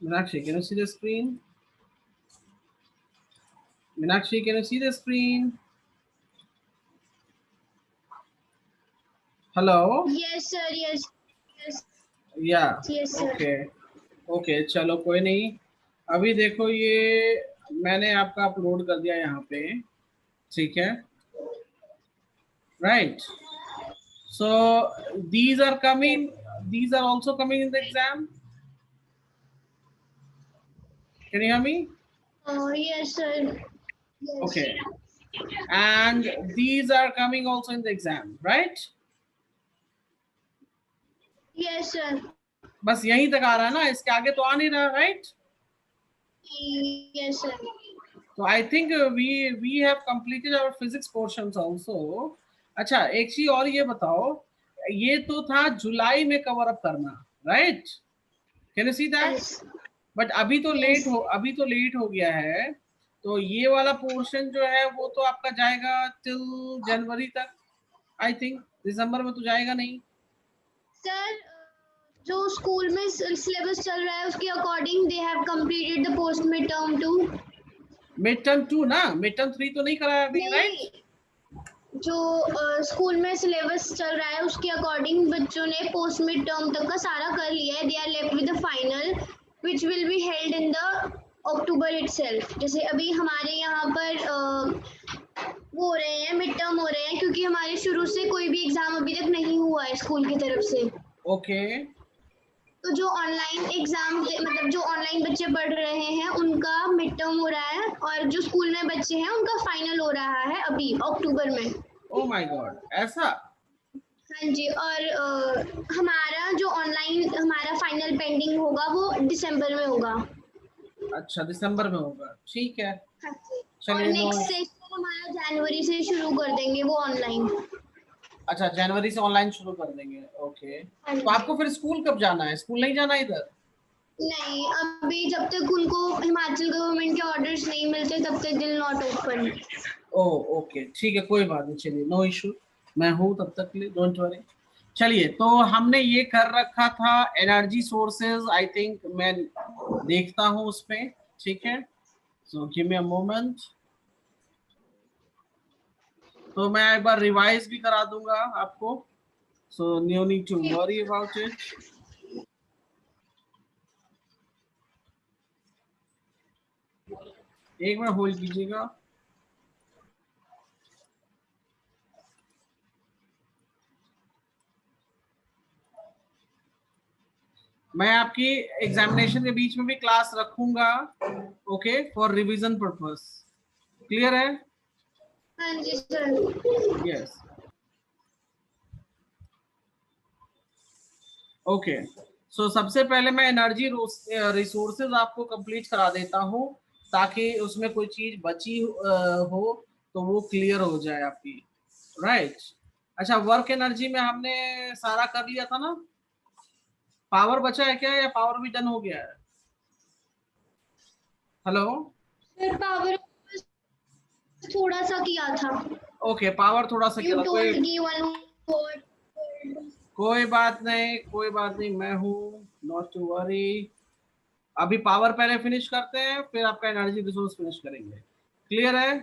Meenakshi, can you see the screen? Meenakshi, can you see the screen? Hello? Yes, sir. Yes. Yes. Yeah. Yes, sir. Okay. Okay चलो कोई नहीं। अभी देखो ये मैंने आपका अपलोड कर दिया यहाँ पे, ठीक है, right. So these are coming, these are also coming in the exam. Can you hear me? Yes, sir. Yes. Okay. And these are coming also in the exam, right? Yes, sir. बस यहीं तक आ रहा है ना, इसके आगे तो आ नहीं रहा, right? Yes, sir. So I think we have completed our physics portions also. अच्छा एक चीज और ये बताओ, ये तो था जुलाई में कवर अप करना, right? Can you see that? Yes. But अभी तो Yes. लेट हो गया है, तो ये वाला पोर्शन जो है वो तो आपका जाएगा टिल जनवरी तक, आई थिंक। दिसंबर में तो जाएगा नहीं। सर जो स्कूल में सिलेबस चल रहा है उसके according they have completed the post mid term 2। Mid term 2 ना, मिड टर्म 3 तो नहीं कराया अभी, राइट? नहीं, जो स्कूल में सिलेबस चल रहा है उसके अकॉर्डिंग बच्चों ने पोस्ट मिड टर्म तक का सारा कर लिया है। They are left with the final which will be held in the October itself. जैसे अभी हमारे यहाँ पर वो हो रहे हैं, मिड टर्म हो रहे हैं, क्योंकि हमारे शुरू से कोई भी एग्जाम अभी तक नहीं हुआ है स्कूल की तरफ से। ओके। तो जो ऑनलाइन एग्जाम मतलब जो ऑनलाइन बच्चे पढ़ रहे हैं उनका मिड टर्म हो रहा है, और जो स्कूल में बच्चे हैं उनका फाइनल हो रहा है अभी अक्टूबर में। ओ माय गॉड, ऐसा? हाँ जी। और हमारा जो ऑनलाइन हमारा फाइनल पेंडिंग होगा वो दिसंबर में होगा। अच्छा दिसंबर में होगा, ठीक है। हाँ जी। और चलिए नो। नेक्स्ट सेशन हमारा जनवरी से शुरू कर देंगे वो ऑनलाइन। अच्छा जनवरी से ऑनलाइन शुरू कर देंगे, ओके। हाँ तो जी। आपको फिर स्कूल कब जाना है? स्कूल नहीं जाना इधर? नहीं, अभी जब तक उनको हिमाचल गवर्नमेंट के ऑर्डर्स नहीं मिलते तब तक they'll not open. O okay ठीक है, कोई बात नहीं, चलिए नो इशू, मैं हूँ तब तक के लिए, डोंट वरी। चलिए तो हमने ये कर रखा था एनर्जी सोर्सेज, आई थिंक मैं देखता हूँ उस पे, ठीक है। So give me a moment. तो मैं एक बार रिवाइज भी करा दूंगा आपको, so no need to worry about it. एक मिनट होल्ड कीजिएगा। मैं आपकी एग्जामिनेशन के बीच में भी क्लास रखूंगा, okay, for revision purpose. Clear है? हाँ जी सर। यस। ओके। सो सबसे पहले मैं एनर्जी रिसोर्सेज आपको कंप्लीट करा देता हूँ, ताकि उसमें कोई चीज बची हो तो वो क्लियर हो जाए आपकी, राइट? अच्छा वर्क एनर्जी में हमने सारा कर लिया था ना? पावर बचा है क्या, या पावर भी डन हो गया है? हेलो? सर पावर थोड़ा सा किया था। ओके पावर थोड़ा सा यू किया था, टोल्ड कि वन वर्ड। कोई बात नहीं, कोई बात नहीं, मैं हूँ, नॉट टू वरी। अभी पावर पहले फिनिश करते हैं, फिर आपका एनर्जी रिसोर्स फिनिश करेंगे। क्लियर है?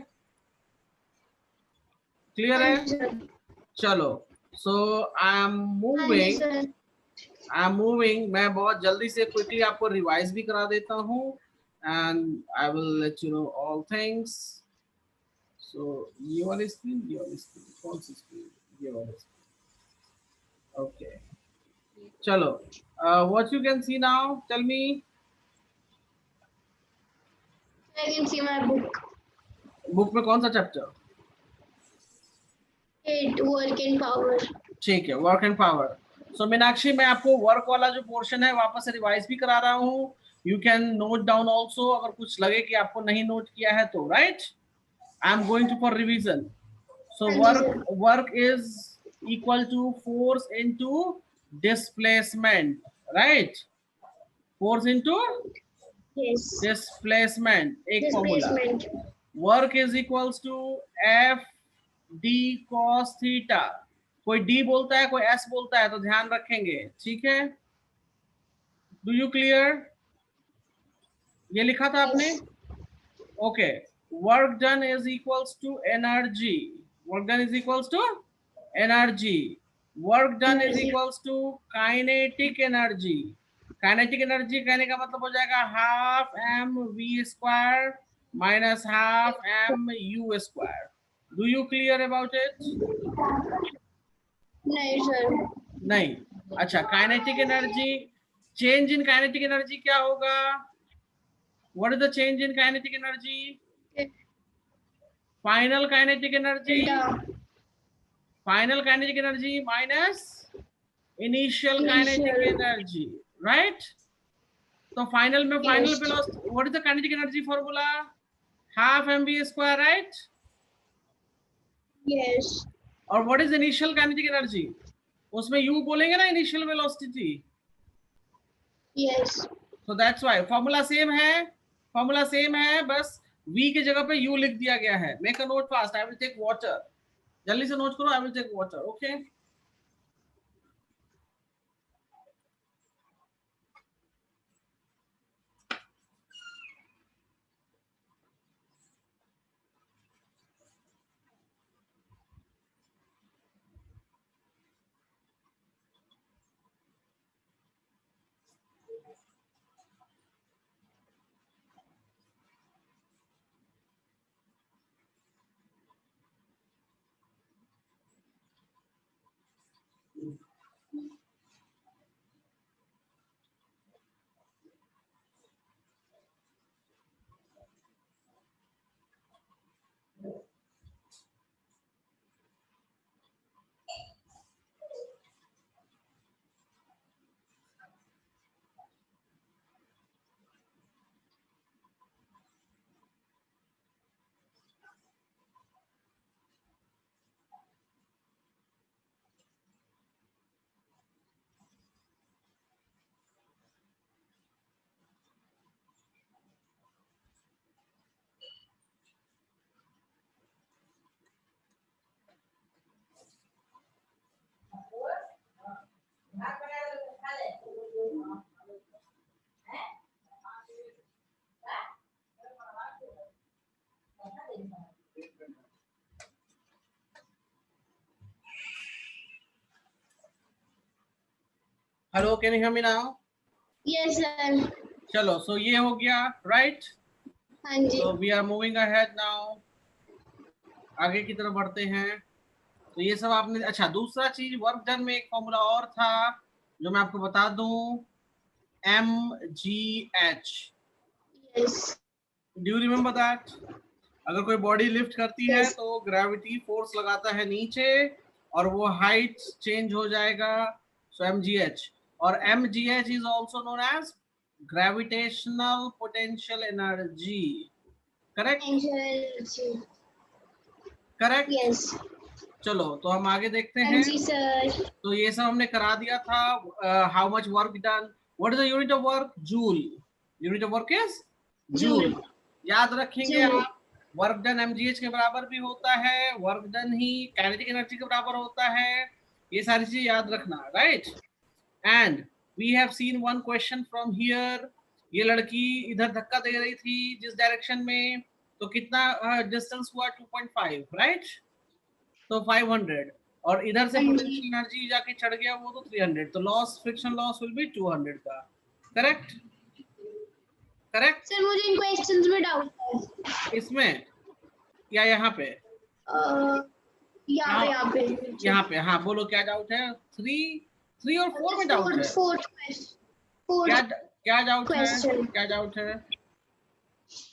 क्लियर हाँ है? जी सर। चलो। सो आई एम हाँ जी मूविंग, सर। मैं बहुत जल्दी से क्विकली आपको रिवाइज भी करा देता हूँ, and I will let you know all things. So ये वाली स्क्रीन, ये वाली स्क्रीन, कौन सी स्क्रीन? ये वाली स्क्रीन, ओके। चलो what you can see now, tell me. I can see my book. Book में कौन सा चैप्टर? 8 work and power. ठीक है, वर्क एंड पावर। सो मीनाक्षी मैं आपको वर्क वाला जो पोर्शन है वापस से रिवाइज भी करा रहा हूँ, you can note down also, अगर कुछ लगे कि आपको नहीं नोट किया है तो, right? I am going to for revision. So हाँ जी work, sir. Work is equal to force into displacement, right? Force into yes. Displacement, एक formula. Displacement. Work is equals to F D cos theta. कोई D बोलता है, कोई S बोलता है, तो ध्यान रखेंगे, ठीक है? Do you clear? ये लिखा था आपने? Okay, work done is equals to energy, work done is equals to energy, work done is equals to kinetic energy. Kinetic energy कहने का मतलब हो जाएगा half M we square minus half M U square. Do you clear about it? नहीं sir. नहीं। अच्छा, kinetic energy, change in kinetic energy क्या होगा? What is the change in kinetic energy? Final kinetic energy, final kinetic energy minus initial kinetic energy, right? तो final में final velocity, what is the kinetic energy formula? Half M we square, right? Yes. और what is initial kinetic energy? उसमें you बोलेंगे ना, initial velocity. Yes. So that's why formula same है, formula same है, बस v की जगह पे u लिख दिया गया है। Make a note fast, I will take water. जल्दी से नोट करो, I will take water. Okay, hello, can you hear me now? Yes sir. चलो, सो ये हो गया, राइट? हाँ जी। तो we are moving ahead now, आगे की तरफ बढ़ते हैं। तो ये सब आपने, अच्छा दूसरा चीज, वर्क डन में एक फॉर्मूला और था जो मैं आपको बता दूं, mgh। Yes. Do you remember that? अगर कोई बॉडी लिफ्ट करती है Yes. तो ग्रेविटी फोर्स लगाता है नीचे और वो हाइट चेंज हो जाएगा, सो mgh। और mgh is also known as gravitational potential energy, correct? Correct. Yes. चलो, तो हम आगे देखते हाँ हैं। जी सर। तो ये सब हमने करा दिया था। How much work done, what is the unit of work? Joule. Unit of work is joule. याद रखेंगे जूल। आप, वर्क डन mgh के बराबर भी होता है, वर्क डन ही काइनेटिक एनर्जी के बराबर होता है। ये सारी चीजें याद रखना, right? And we have seen one question from here. ये लड़की इधर धक्का दे रही थी जिस डायरेक्शन में, तो कितना डिस्टेंस हुआ? 2.5, राइट? तो 500, और इधर से पोटेंशियल एनर्जी जाके चढ़ गया वो तो 300, तो loss, friction loss will be 200 का, करेक्ट? करेक्ट। सर मुझे इन क्वेश्चंस में डाउट है। इसमें या यहाँ पे? यहाँ पे। यहाँ पे, हाँ बोलो क्या डाउट है? 3 और 4 में डाउट है? क्या क्या डाउट है? क्या डाउट है?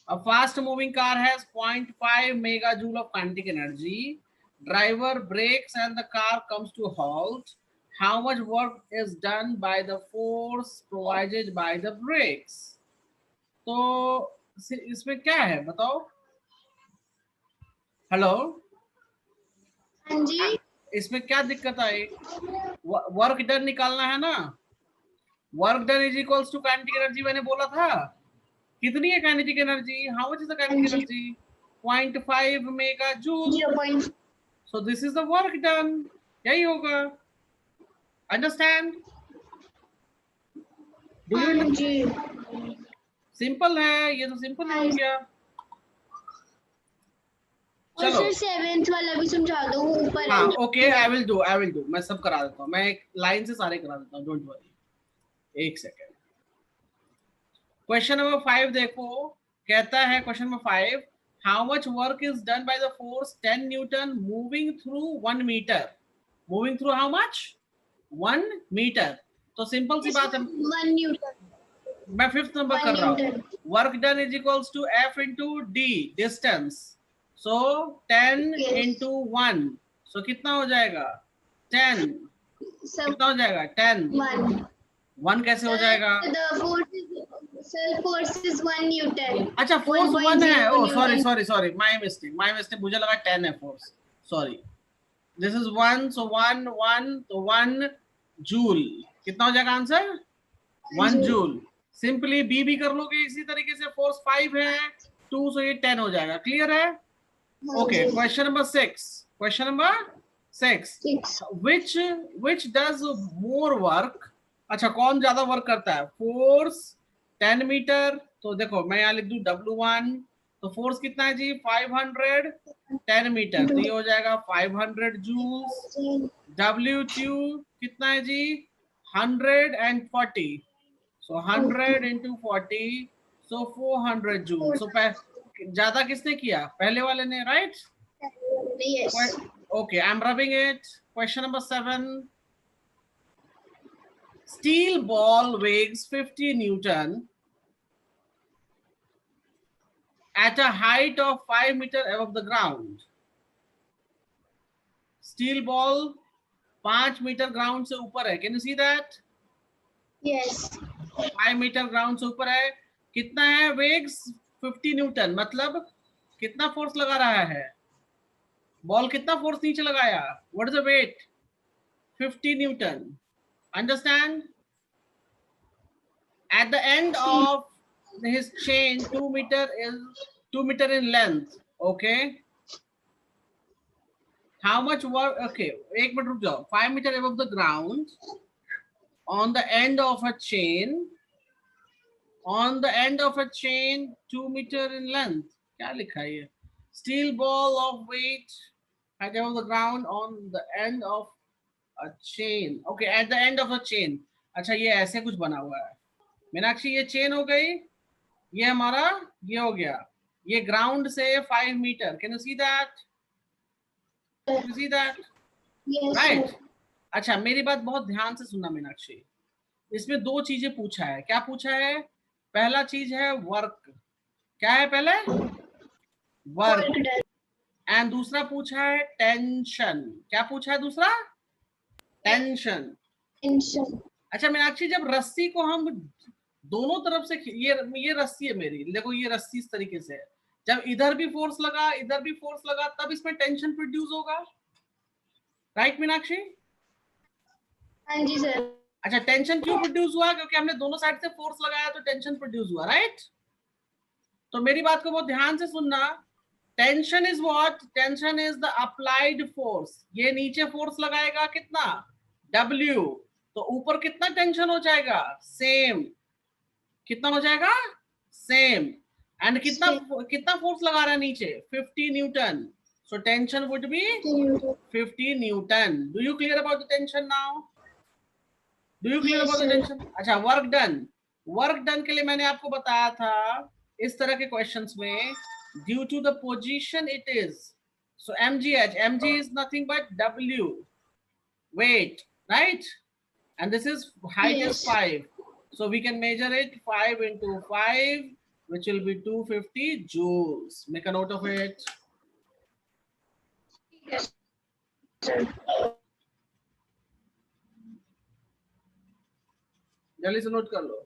A fast moving car has 0.5 megajoule of kinetic energy. Driver brakes and the car comes to a halt. How much work is done by the force provided by the brakes? तो इसमें क्या है बताओ? Hello, हाँ जी। इसमें क्या दिक्कत आई? Work done निकालना है ना। Work done is equals to kinetic energy, मैंने बोला था। कितनी है kinetic energy? How much is the kinetic energy? 0.5 mega joule. 0. So this is the work done, यही होगा। अंडरस्टैंड? Do you? सिंपल है, ये तो सिंपल हो गया। और चलो सर 7th वाला भी समझा दो ऊपर हाँ, है। ओके, आई विल डू, मैं सब करा देता हूँ, मैं एक लाइन से सारे करा देता हूँ, डोंट वरी, एक सेकेंड। क्वेश्चन नंबर 5 देखो, कहता है question number 5, how much work is done by the force 10 newton moving through 1 metre, moving through how much 1 metre. तो सिंपल सी बात है, 1 न्यूटन। मैं 5th नंबर 1 कर रहा हूँ, newton. Work done is equals to F into D, distance, so 10 into 1, so कितना हो जाएगा 10, कितना हो जाएगा 10, 1 कैसे हो जाएगा? Force is 1 newton. अच्छा फोर्स 1 है, oh sorry newton. Sorry sorry, my mistake, मुझे लगा 10 है force, sorry, this is 1, so 1 1, तो 1 जूल, कितना हो जाएगा आंसर 1 जूल। सिंपली बी भी कर लोगे इसी तरीके से, फोर्स 5 है 2, सो ये 10 हो जाएगा, क्लियर है? Okay, question number 6 which does more work, अच्छा कौन ज्यादा वर्क करता है, फोर्स 10 मीटर, तो देखो मैं यहाँ लिख दूं W1, तो फोर्स कितना है जी 500 10 मीटर, तो ये हो जाएगा 500 जूल्स। W2 कितना है जी 140, सो 100 इंटू 40, सो 400 जूल। सो ज्यादा किसने किया, पहले वाले ने, right? Yes. Okay, I'm rubbing it. Question number 7. Steel ball weighs 50 Newton at a height of 5 meter above the ground. Steel ball 5 metre ground से ऊपर है, can you see that? Yes. 5 metre ground से ऊपर है, कितना है वेग्स 50 Newton, मतलब कितना फोर्स लगा रहा है, बॉल कितना फोर्स नीचे लगाया, what is the weight 50 newton, understand? At the end of his chain, 2 meter in length, okay, how much work, okay, एक मिनट रुक जाओ, 5 meter above the ground, on the end of a chain, 2 meter in length, क्या लिखा है ये, steel ball of weight at above the ground on the end of a chain, okay, at the end of a chain, अच्छा ये ऐसे कुछ बना हुआ है मीनाक्षी, ये चेन हो गई, ये हमारा ये हो गया, ये ग्राउंड से 5 metre, can you see that, you see that, Yes. Right? Sir. अच्छा मेरी बात बहुत ध्यान से सुनना मीनाक्षी, इसमें 2 चीजें पूछा है, क्या पूछा है, पहला चीज है वर्क, क्या है पहले, वर्क, एंड दूसरा पूछा है टेंशन, क्या पूछा है दूसरा, टेंशन। Tension. अच्छा मीनाक्षी, जब रस्सी को हम दोनों तरफ से, ये रस्सी है मेरी, देखो ये रस्सी इस तरीके से है, जब इधर भी फोर्स लगा इधर भी फोर्स लगा, तब इसमें टेंशन प्रोड्यूस होगा, राइट मीनाक्षी? हाँ जी सर। अच्छा टेंशन क्यों प्रोड्यूस हुआ, क्योंकि हमने दोनों साइड से फोर्स लगाया तो टेंशन प्रोड्यूस हुआ, राइट? तो मेरी बात को बहुत ध्यान से सुनना, tension is what, tension is the applied force, ये नीचे फोर्स लगाएगा कितना W, तो ऊपर कितना टेंशन हो जाएगा सेम, कितना हो जाएगा सेम, एंड कितना कितना फोर्स लगा रहा है नीचे 50 Newton, so tension would be 50 Newton. Do you clear about the tension now, do you clear about the tension? अच्छा वर्क डन के लिए मैंने आपको बताया था इस तरह के क्वेश्चंस में, due to the position it is, so mg is nothing but W, weight, right? And this is height is 5, so we can measure it 5 into 5, which will be 250 joules. Make a note of it. Yes, sir. जल्दी से note कर लो।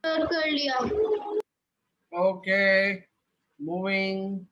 कर लिया। Okay, moving.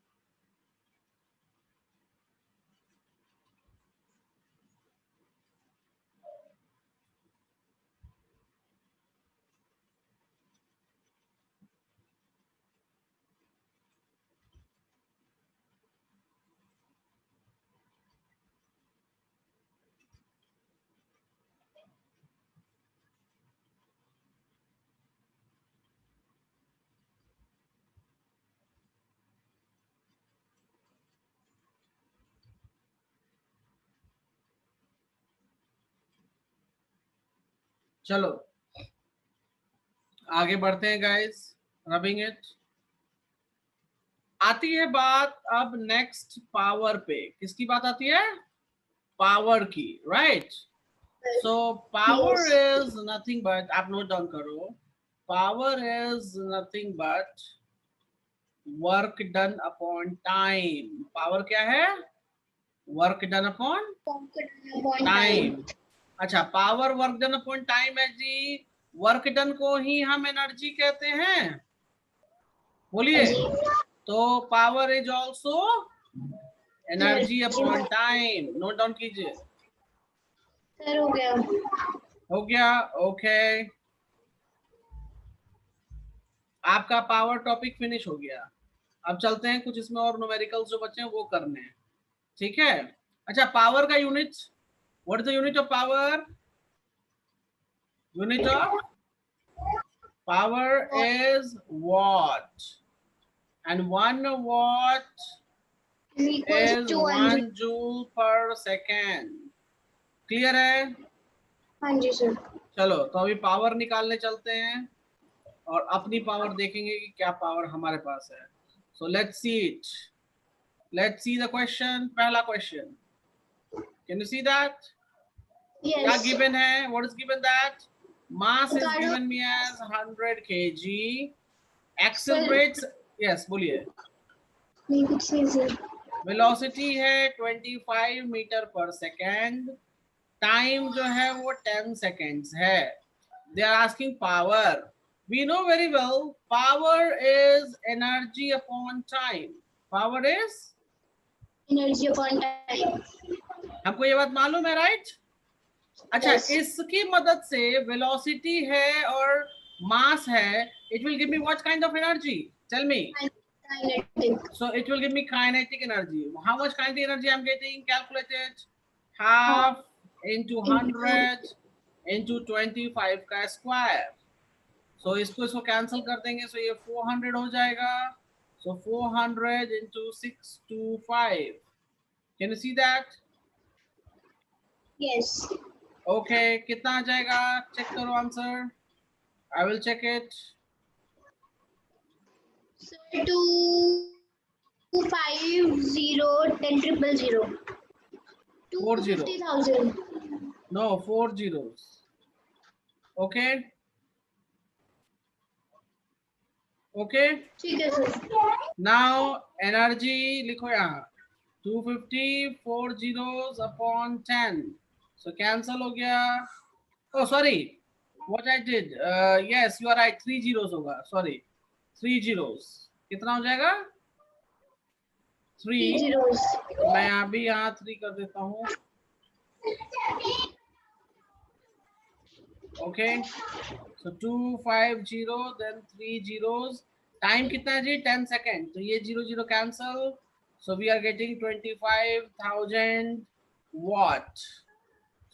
चलो आगे बढ़ते हैं guys, rubbing it. आती है बात अब नेक्स्ट पावर पे। किसकी बात आती है? पावर की, right. So power is nothing but, आप नोट डाउन करो, power is nothing but work done upon time. Power क्या है? Work done upon time. अच्छा, power work done upon time है जी। वर्क डन को ही हम एनर्जी कहते हैं, बोलिए। तो power is also energy upon time. Note down कीजिए। सर हो गया। हो गया, ओके। आपका पावर टॉपिक फिनिश हो गया। अब चलते हैं कुछ इसमें और न्यूमेरिकल्स जो बचे हैं वो करने हैं, ठीक है। अच्छा, पावर का unit, what is the unit of power? Unit of power is what, and 1 watt is 1 joule per second। Clear है? हाँ जी सर। चलो तो अभी पावर निकालने चलते हैं और अपनी पावर देखेंगे कि क्या पावर हमारे पास है। So let's see it, let's see the question. पहला question, can you see that? क्या गिवन है? What is given? That mass is given me as 100 kg, accelerates, yes बोलिए। नहीं कुछ नहीं सर। वेलोसिटी है 25 मीटर पर सेकेंड, टाइम जो है वो 10 सेकेंड्स है। They are asking power. We know very well power is energy upon time. Power is energy upon time. हमको ये बात मालूम है, राइट? अच्छा, इसकी मदद से वेलोसिटी है और मास है, it will give me what kind of energy? Tell me. Kinetic. So it will give me kinetic energy. How much kinetic energy I'm getting? Calculated. Half into 100 into 25 का square. So इसको cancel कर देंगे, so ये 400 हो जाएगा। So 400 into 625. Can you see that? Yes. Okay, कितना आ जाएगा? Check करो answer. I will check it. Sir, 250 10 000 250,000. No, 4 zeros. Okay. Okay. ठीक है सर। Now energy लिखो यहाँ, 250 4 zeros upon 10, so cancel हो गया। Oh sorry, what I did, yes you are right, 3 zeros होगा, sorry 3 zeros। कितना हो जाएगा? 3 zeros। मैं अभी यहाँ 3 कर देता हूँ। Okay, so 250 then 3 zeros। Time कितना है जी? 10 सेकेंड, तो ये 0 0 cancel, so we are getting 25,000 watt।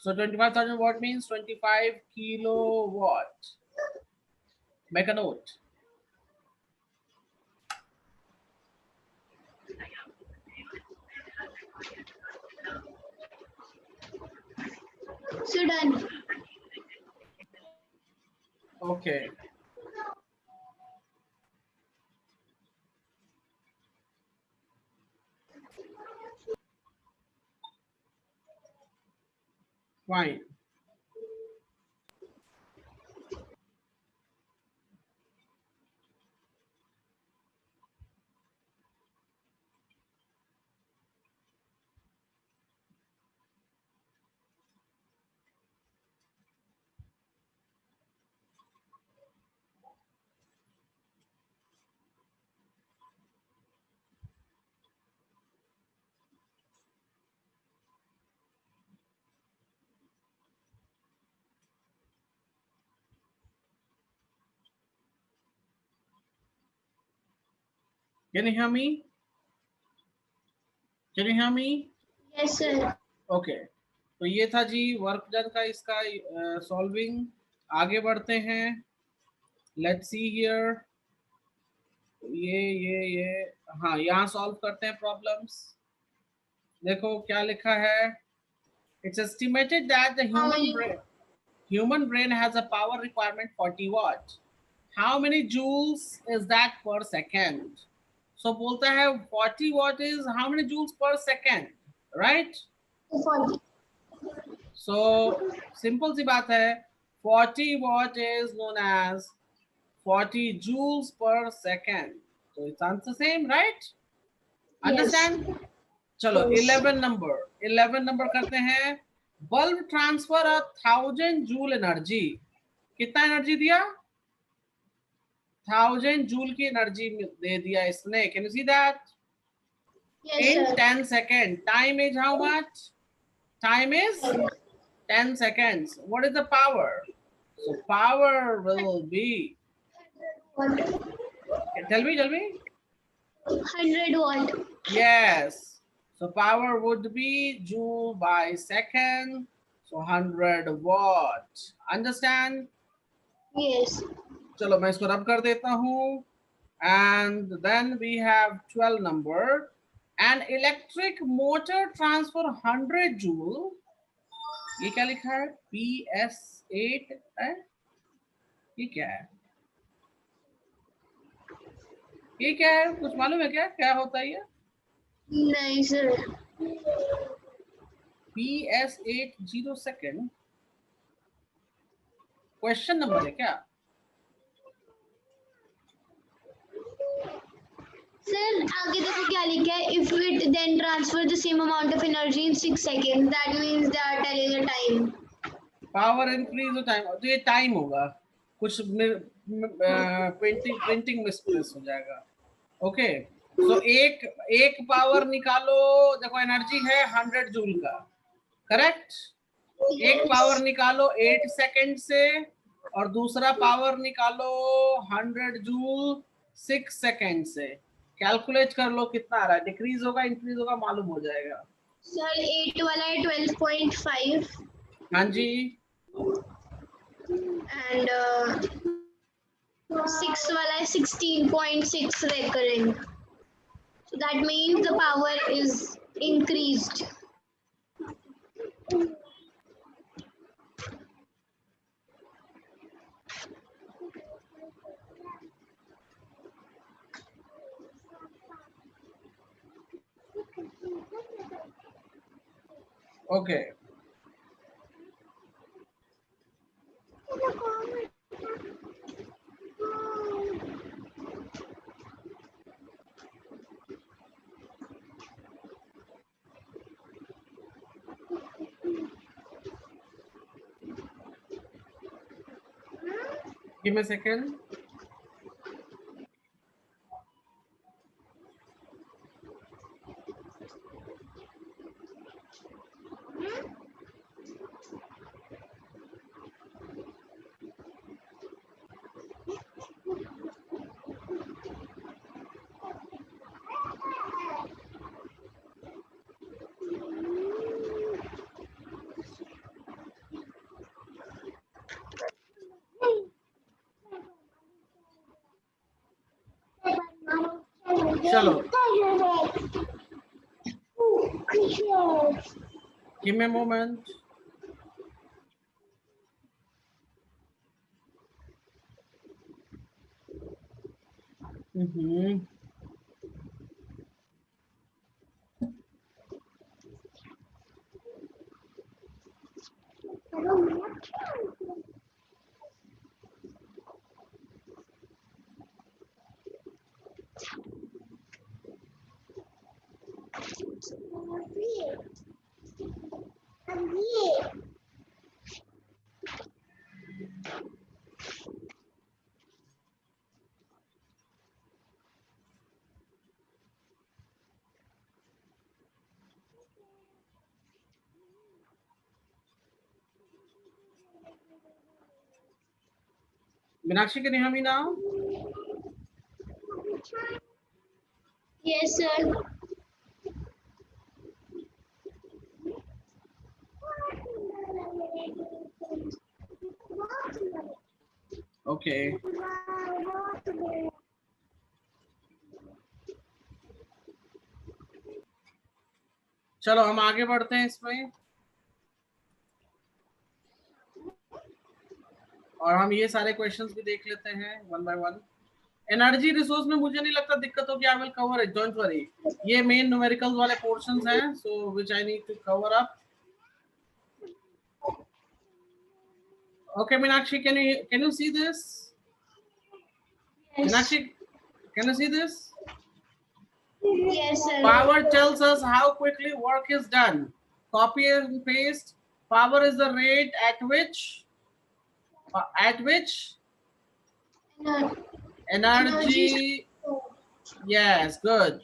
So 25,000 watt means 25 kilowatt। Make a note। So done। Okay। Fine। Can you hear me? Can you hear me? Yes sir। Okay। तो ये था जी work done का इसका solving. आगे बढ़ते हैं। Let's see here. ये हाँ, यहाँ सॉल्व करते हैं प्रॉब्लम्स। देखो क्या लिखा है। It's estimated that the human brain, human brain has a power requirement 40 watt. How many joules is that per second? So बोलता है 40 watt is how many joules per second, right? 40. So simple सी बात है, 40 watt is known as 40 joules per second. So it sounds the same, right? Understand? Yes. चलो Yes. 11 number करते हैं. Bulb transfer 1000 joule energy. कितना energy दिया? 1000 joule की energy दे दिया इसने. Can you see that? Yes, In sir. 10 seconds. Time is how much? Time is 10 seconds. What is the power? So power will be, tell me. 100 watt. Yes. So power would be joule by second. So 100 watt. Understand? Yes. चलो मैं इसको रब कर देता हूँ. And then we have 12 number. An electric motor transfer 100 joule. ये क्या लिखा है? PS8 है? ये क्या है? ये क्या है? कुछ मालूम है क्या होता है ये? नहीं sir. PS8 0 second. Question number है क्या? सर आगे देखो क्या लिखा है. If it then transfer the same amount of energy in 6 seconds, that means they are telling a time. Power increase हो टाइम. तो ये टाइम होगा. कुछ प्रिंटिंग मिसप्लेस हो जाएगा. ओके. सो एक पावर निकालो. देखो एनर्जी है 100 जूल का. करेक्ट. एक पावर निकालो 8 सेकंड से और दूसरा पावर निकालो 100 जूल 6 सेकंड से. कैलकुलेट कर लो कितना आ रहा है. डिक्रीज होगा इंक्रीज होगा मालूम हो जाएगा. सर 8 वाला है 12.5. हाँ जी. and 6 वाला है 16.6 recurring. So that means the power is increased. Okay. Give me a second. चलो. Give me a moment. Meenakshi, can you hear me now? Yes sir. Okay. चलो हम आगे बढ़ते हैं इसमें. और हम ये सारे क्वेश्चंस भी देख लेते हैं one by one. Energy resource में मुझे नहीं लगता दिक्कत होगी, I will cover it, don't worry. ये मेन न्यूमेरिकल्स वाले पोर्शंस हैं, so which I need to cover up. Okay Meenakshi, can you see this? Yes. Meenakshi, can you see this? Yes, sir. Power tells us how quickly work is done. Copy and paste. Power is the rate at which energy. Yes, good.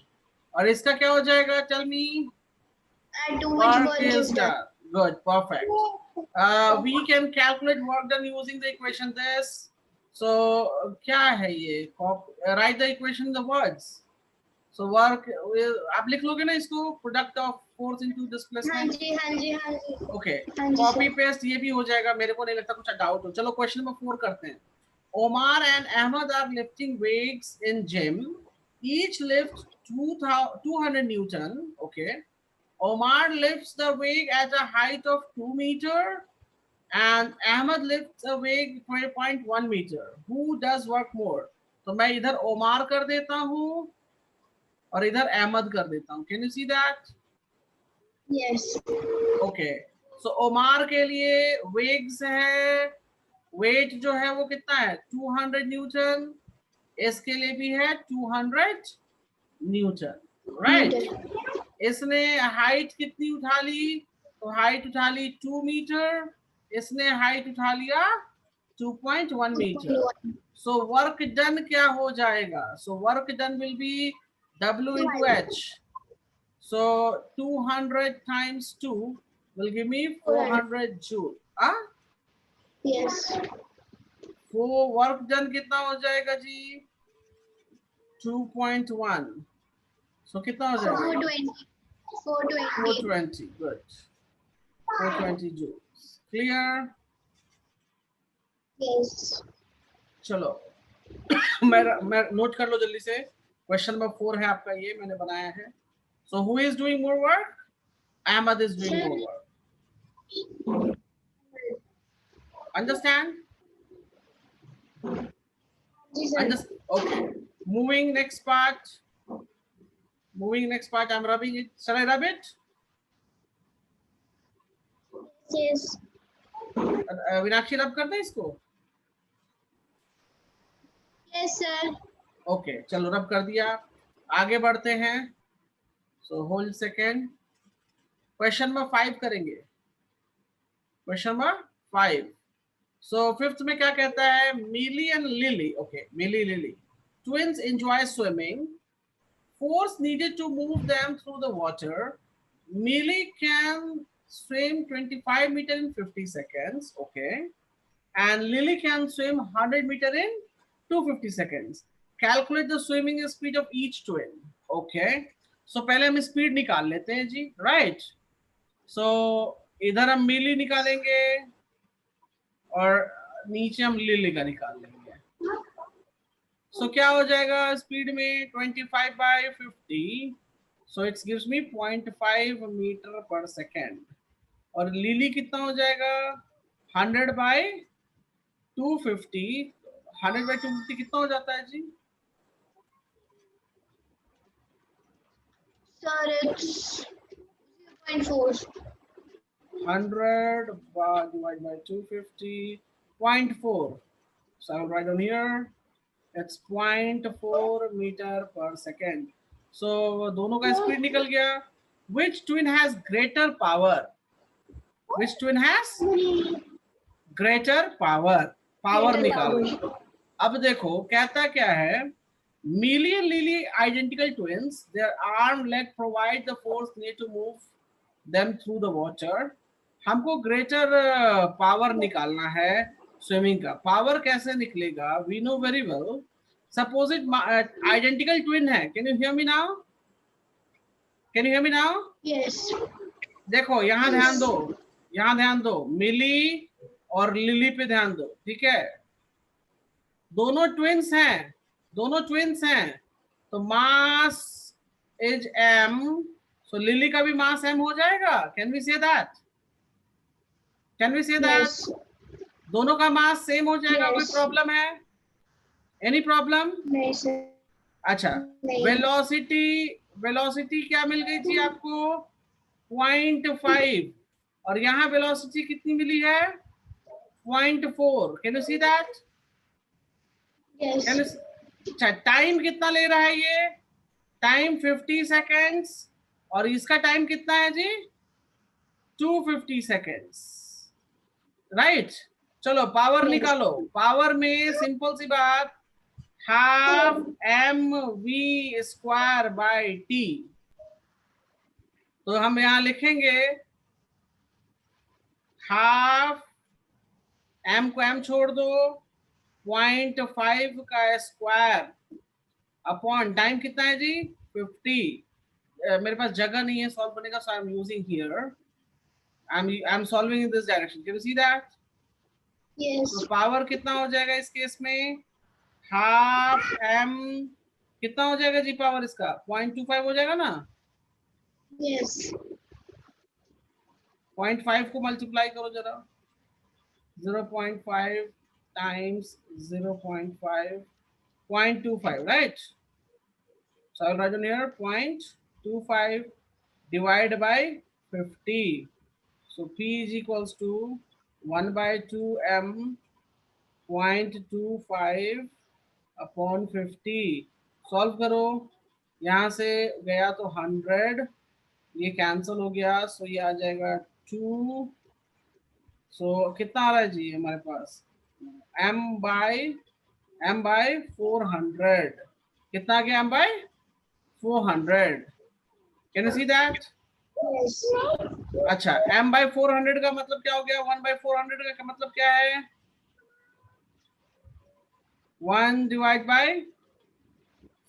और इसका क्या हो जाएगा? Tell me. At which Work work is is done. done. Good, perfect. We can calculate work done using the equation this. So क्या है ये? Write the equation in the words. So work, आप लिख लोगे ना इसको, product of force into displacement. हाँ जी। Okay, हाँ जी, कॉपी sir. पेस्ट ये भी हो जाएगा, मेरे को नहीं लगता कुछ डाउट हो। चलो क्वेश्चन नंबर 4 करते हैं। Omar and Ahmed are lifting weights in gym. Each lifts 200 Newton. Okay. Omar lifts the weight at a height of 2 meter and Ahmed lifts a weight 0.1 meter. Who does work more? तो मैं इधर OMR कर देता हूँ और इधर अहमद कर देता हूँ। Can you see that? Yes. Okay, so Omar के लिए वेग्स है, वेट जो है वो कितना है? 200 न्यूटन। इसके लिए भी है 200 न्यूटन, राइट। इसने हाइट कितनी उठा ली? तो हाइट उठा ली 2 मीटर, इसने हाइट उठा लिया 2.1 मीटर। सो वर्क डन क्या हो जाएगा? So work done will be W into H. So 200 times 2 will give me 400 joule. Ah? Yes. वो वर्क डन कितना हो जाएगा जी? 2.1. So कितना हो जाएगा? 420. 420. Good. 420 joules. Clear? Yes. चलो मैं नोट कर लो जल्दी से। क्वेश्चन नंबर 4 है आपका, ये मैंने बनाया है। So who is doing more work? Ahmad is doing more work. Understand? Okay. Moving next part. I'm rubbing it. Shall I rub it? Yes. Vinakshi रब कर दे इसको? Yes, sir. ओके, चलो रब कर दिया। आगे बढ़ते हैं। So hold second. Question number 5 करेंगे। Question number 5। सो फिफ्थ में क्या कहता है? Milly and Lily. Okay, Milly Lily twins enjoy swimming. Force needed to move them through the water. Millie can swim 25 meter in 50 seconds. Okay. And Lily can swim 100 meter in 250 seconds. Calculate the swimming speed of each twin. Okay. So पहले हम speed निकाल लेते हैं जी, right? So इधर हम मिली निकालेंगे और नीचे हम लिली का निकाल लेंगे। सो क्या हो जाएगा स्पीड में? 25 by 50. So it's gives me 0.5 metre per second. और लिली कितना हो जाएगा? 100 by 250. 100 by 250 कितना हो जाता है जी? Sir, it's 0.4. 100 divided by 250, 0.4. So I'll write on here. It's 0.4 meter per second. So दोनों का स्पीड निकल गया। Which twin has greater power? Which twin has greater power? Power निकालो। अब देखो कहता क्या है? Millie and Lily identical twins. Their arm leg provide the force needed to move them through the water. हमको greater power निकालना है swimming का। पावर कैसे निकलेगा? We know very well. Suppose it identical twin है। Can you hear me now? Can you hear me now? Yes. देखो यहाँ ध्यान दो, यहाँ ध्यान दो, मिली और लिली पे ध्यान दो, ठीक है? दोनों ट्विंस हैं, दोनों ट्विंस हैं, तो mass is m. So Lily का भी मास m हो जाएगा। Can we say that? Can we say that? दोनों का मास सेम हो जाएगा? कोई Yes. प्रॉब्लम है? Any problem? नहीं सर। अच्छा, नहीं। वेलोसिटी क्या मिल गई थी आपको? 0.5, और यहाँ वेलोसिटी कितनी मिली है? 0.4. Can you see that? Yes. अच्छा, टाइम कितना ले रहा है ये? टाइम 50 सेकेंड्स, और इसका टाइम कितना है जी? 250 सेकेंड्स, राइट? चलो पावर Yes. निकालो। पावर में सिंपल सी बात, हाफ mv² बाय टी। तो हम यहां लिखेंगे हाफ, m को m छोड़ दो, 0.5 का स्क्वायर अपॉन टाइम कितना है जी? 50। मेरे पास जगह नहीं है सॉल्व करने का, so I am using here, I am solving in this direction. Can you see that? Yes. तो पावर कितना हो जाएगा इस केस में? हाफ m, कितना हो जाएगा जी पावर इसका? 0.25 हो जाएगा ना? Yes. 0.5 को मल्टीप्लाई करो जरा, 0.5 times 0.5, 0.25, right? So I'll write on here 0.25 divided by 50. So P is equals to 1 by 2m 0.25 upon 50। Solve करो, यहाँ से गया तो 100, ये कैंसिल हो गया, सो ये आ जाएगा 2। सो कितना आ रहा है जी हमारे पास? m by 400। कितना आ गया? m by 400। Can you see that? Yes. अच्छा, m बाय 400 का मतलब क्या हो गया? 1 बाय 400 का मतलब क्या है? 1 divide by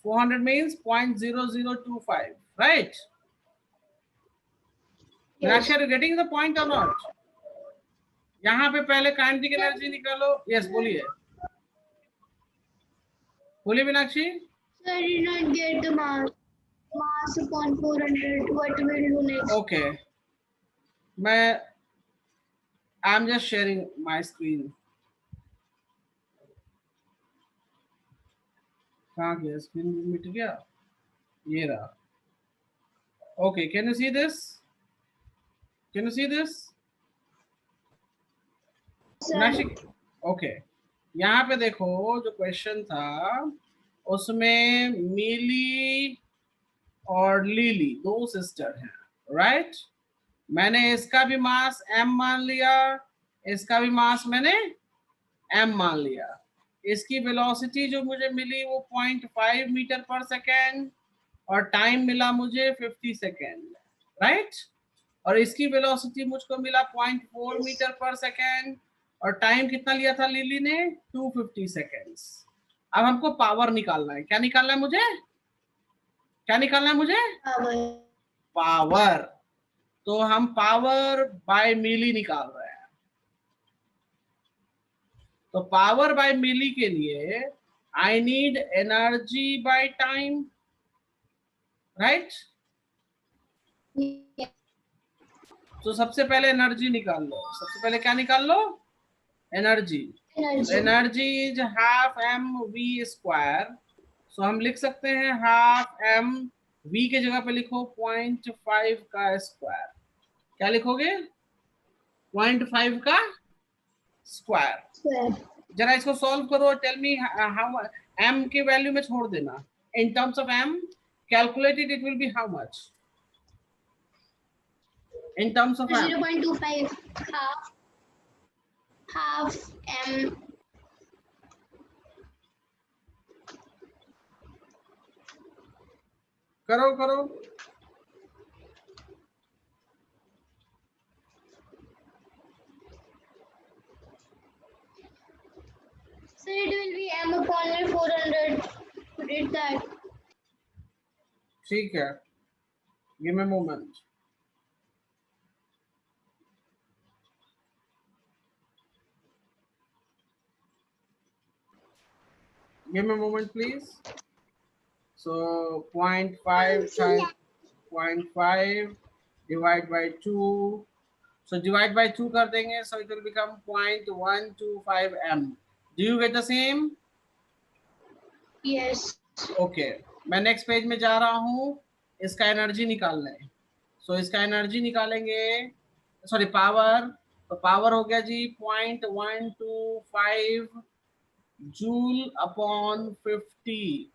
400 means 0.0025, right? Yes. Meenakshi, are you getting the point or not? यहाँ पे पहले काइनेटिक एनर्जी निकालो। यस, बोलिए बोलिए Meenakshi. Sir, I did not get the mass. Mass upon 400. What will do next? Okay, मैं I am just sharing my screen. कहाँ गया screen? मिट गया, ये रहा। Okay, can you see this? Can you see this Meenakshi? Okay, यहाँ पे देखो, जो क्वेश्चन था उसमें मिली और लिली दो सिस्टर हैं, राइट? मैंने इसका भी मास m मान लिया, इसका भी मास मैंने m मान लिया। इसकी वेलोसिटी जो मुझे मिली वो 0.5 मीटर पर सेकेंड, और टाइम मिला मुझे 50 सेकेंड, राइट? और इसकी वेलोसिटी मुझको मिला 0.4 मीटर पर सेकेंड, और टाइम कितना लिया था लिली ने? 250 सेकेंड्स। अब हमको पावर निकालना है। क्या निकालना है मुझे? क्या निकालना है मुझे? पावर। तो हम पावर बाय मिली निकाल रहे हैं। तो पावर बाय मिली के लिए I need energy by time, right? तो सबसे पहले एनर्जी निकाल लो। सबसे पहले क्या निकाल लो? Energy. Energy is half mv²। So हम लिख सकते हैं हाफ m, v के जगह पे लिखो 0.5 का स्क्वायर। क्या लिखोगे? 0.5 का स्क्वायर। जरा इसको सॉल्व करो, टेल मी हाउ m के वैल्यू में छोड़ देना। In terms of m calculated it will be how much? In terms of m 0.25 half m. करो करो। So it will be m upon 400. Read that. ठीक है, give me a moment. Give me a moment, please. So 0.5 times 0.5 divided by 2 So divide by 2 कर देंगे, so it will become 0.125 m. Do you get the same? Yes. Okay, मैं next page में जा रहा हूँ, इसका एनर्जी निकालना है. So इसका एनर्जी निकालेंगे, सॉरी पावर. तो पावर हो गया जी 0.125 जूल अपॉन 50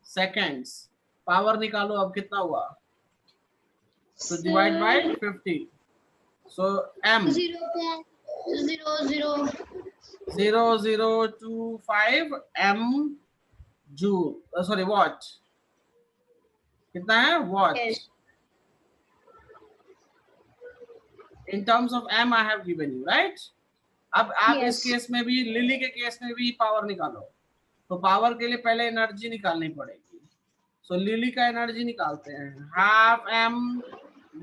सेकेंड्स. पावर निकालो, अब कितना हुआ? So divide by 50. So m 0.0025 m joule, sorry watt. कितना है watt? Yes. In terms of m I have given you, right? अब आप Yes. इस केस में भी, लिली के केस में भी पावर निकालो. तो पावर के लिए पहले एनर्जी निकालनी पड़ेगी. सो लिली का एनर्जी निकालते हैं, half m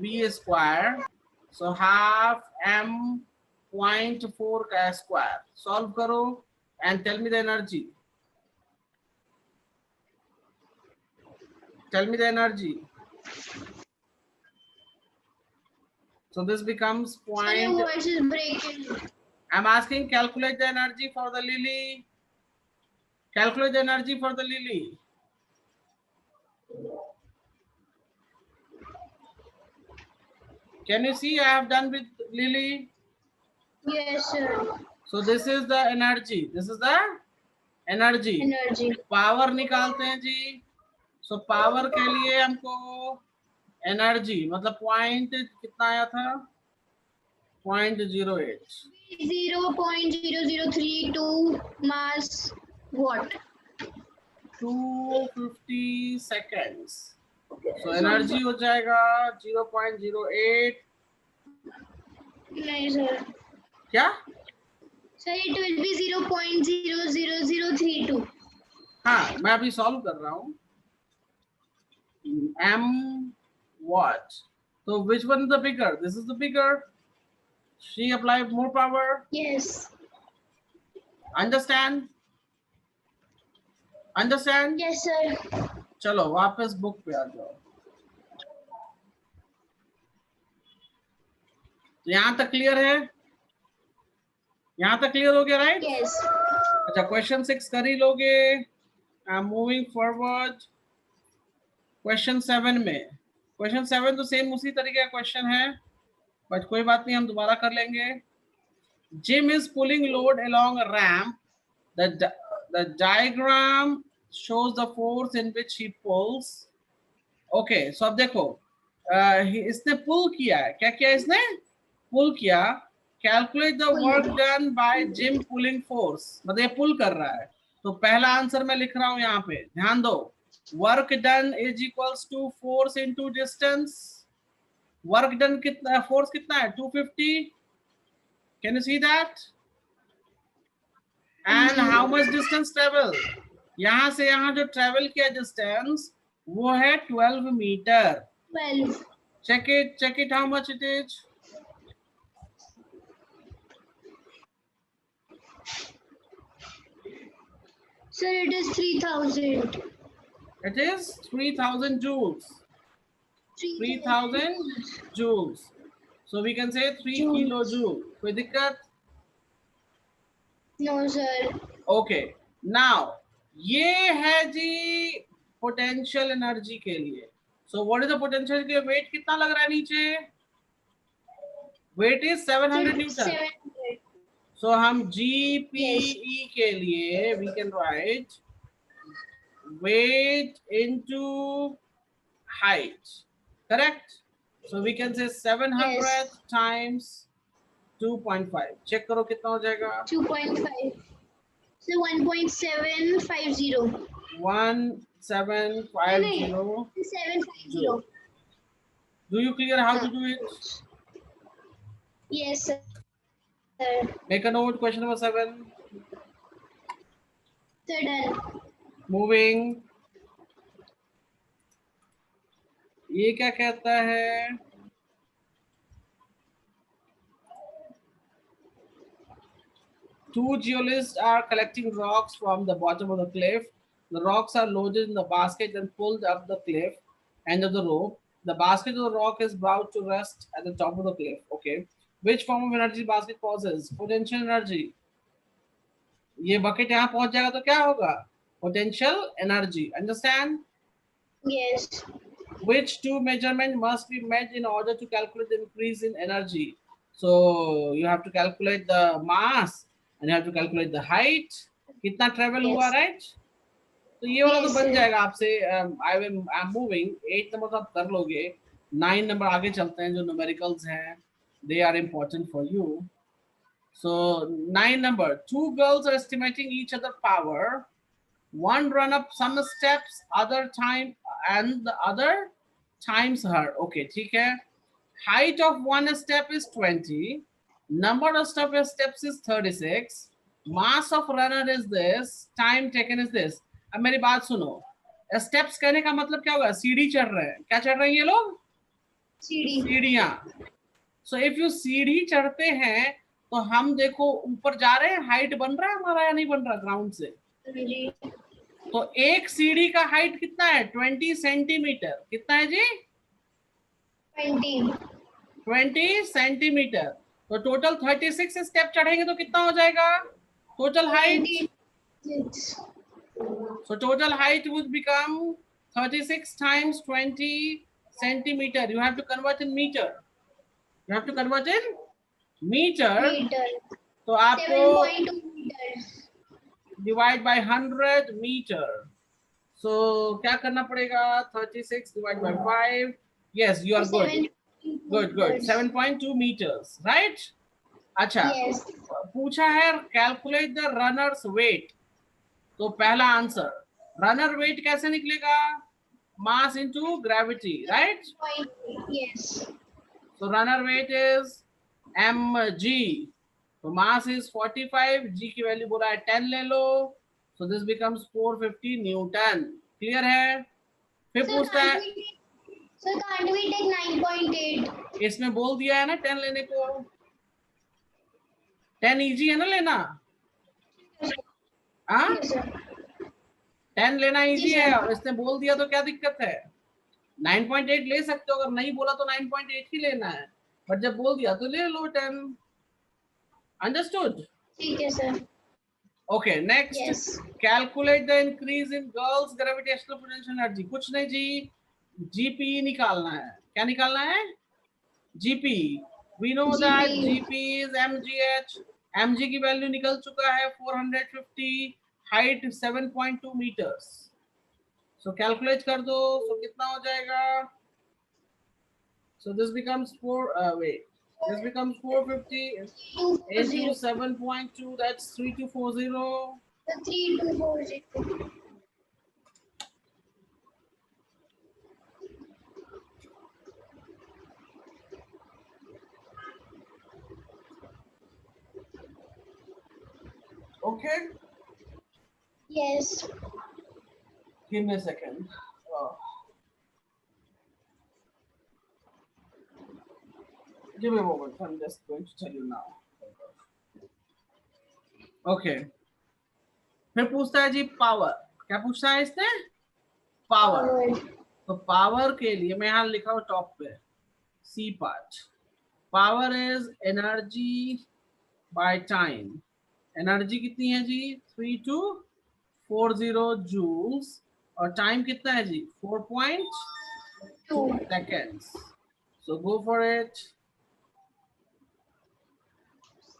v square. So half m 0.4 का स्क्वायर. सॉल्व करो and tell me the energy. Tell me the energy. So this becomes Sir, point. your voice is breaking. I'm asking, calculate the energy for the lily. Calculate the energy for the lily. Can you see I have done with lily? Yes, sir. So this is the energy. This is the energy. Energy. Power निकालते हैं जी. So power के लिए हमको energy मतलब point कितना आया था? 0.08. 0.0032 mass watt. 250 seconds. So energy हो जाएगा 0.08. नहीं sir. क्या? Sir, it will be 0.00032. हाँ, मैं अभी सॉल्व कर रहा हूँ. M watt. So which one is the bigger? This is the bigger. She applied more power. Yes. Understand? Understand? Yes, sir. चलो वापस बुक पे आ जाओ. तो यहाँ तक क्लियर है? यहाँ तक क्लियर हो गया, राइट? Yes. अच्छा, क्वेश्चन 6 कर ही लोगे. I am moving forward. Question 7 में, क्वेश्चन 7 तो सेम उसी तरीके का क्वेश्चन है, बट कोई बात नहीं, हम दोबारा कर लेंगे. Jim is pulling load along a ramp. The diagram shows the force in which he pulls. Okay, so अब देखो, इसने पुल किया है. क्या किया इसने? पुल किया. Calculate the work done by Jim pulling force. मतलब ये पुल कर रहा है. तो पहला आंसर मैं लिख रहा हूँ यहाँ पे, ध्यान दो. Work done is equals to force into distance. Work done कितना, force कितना है? 250. Can you see that? And how much distance travel? यहाँ से यहाँ जो travel किया distance वो है 12 metre. 12. Check it how much it is. Sir, it is 3000. It is 3000 joules. 3000 joules. So we can say 3 Joules. kilojoule. कोई दिक्कत? No, sir. Okay. Now ये है जी पोटेंशियल एनर्जी के लिए. So what is the potential के weight कितना लग रहा है नीचे? Weight is 700 newton. 700. So हम GPE के लिए we can write weight into height, correct? So we can say 700 Yes. times 2.5. Check करो कितना हो जाएगा? 2.5. So 1.750. 1750. 750. Do you clear how to do it? Yes, sir. Make a note. Question number 7. Sir, done. Moving. ये क्या कहता है? Two geologists are collecting rocks from the bottom of the cliff. The rocks are loaded in the basket and pulled up the cliff end of the rope. The basket of the rock is about to rest at the top of the cliff. Okay. Which form of energy basket possesses potential energy? ये bucket यहाँ पहुंच जाएगा तो क्या होगा? Potential energy. Understand? Yes. Which two measurement must be met in order to calculate the increase in energy? So you have to calculate the mass and you have to calculate the height. कितना travel Yes. हुआ, right? तो ये वाला तो Yes, बन sir. जाएगा आपसे. I am moving 8 number तो आप कर लोगे. 9 नंबर आगे चलते हैं जो न्यूमेरिकल्स हैं. They are important for you. So 9 number, two girls are estimating each other power. One run up some steps, other time and the other times her. Okay, ठीक है. Height of one step is 20. Number of steps is 36. Mass of runner is this. Time taken is this. अब मेरी बात सुनो. Steps कहने का मतलब क्या होगा? सीढ़ी चढ़ रहे हैं. क्या चढ़ रहे हैं ये लोग? सीढ़ी. सीढ़ियां. So if you सीढ़ी चढ़ते हैं तो हम देखो ऊपर जा रहे हैं. हाइट बन रहा है हमारा या नहीं बन रहा ग्राउंड से? जी. तो एक सीढ़ी का हाइट कितना है? 20 सेंटीमीटर. कितना है जी? 20 सेंटीमीटर. तो टोटल 36 स्टेप चढ़ेंगे तो कितना हो जाएगा total height? So total height would become 36 times 20 centimeter. You have to convert in meter. You have to convert in meter. तो आपको 7.2 meters. divide by 100 meter. So क्या करना पड़ेगा? 36 divided by 5. Yes, you are good. Good. 7.2 meters, right? अच्छा. Yes. पूछा है calculate the runner's weight. तो पहला आंसर, रनर वेट कैसे निकलेगा? Mass into gravity, right? Yes. So runner weight is mg. तो मास इज 45. जी की वैल्यू बोला है 10 ले लो. So this becomes 450 Newton. Clear है? फिर पूछता है Sir, can't we take 9.8? इसमें बोल दिया है ना 10 लेने को. 10 इजी है ना लेना? हाँ, Yes, sir. 10 लेना इजी जी, है सर. और इसने बोल दिया तो क्या दिक्कत है? 9.8 ले सकते हो. अगर नहीं बोला तो 9.8 ही लेना है. बट जब बोल दिया तो ले लो 10. अंडरस्टूड? ठीक है sir. Okay, next. Yes. Calculate the increase in girls gravitational potential energy. कुछ नहीं जी, जीपी निकालना है. क्या निकालना है? GP. We know that GP is mgh. mg की वैल्यू निकल चुका है 450. Height 7.2 metres. सो कैलकुलेट कर दो. सो कितना हो जाएगा? So this becomes 4 this becomes 450 into 7.2. That's 3240. 3240. Okay, Yes. give me a second. Give me a moment. I'm just going to tell you now. Okay. फिर पूछता है जी पावर. क्या पूछता है इसने? पावर. तो पावर के लिए मैं यहाँ लिखा हूँ टॉप पे C part. Power is energy by time. Energy कितनी है जी? 3240 जूल्स. और टाइम कितना है जी? 4.2 seconds. So go for it.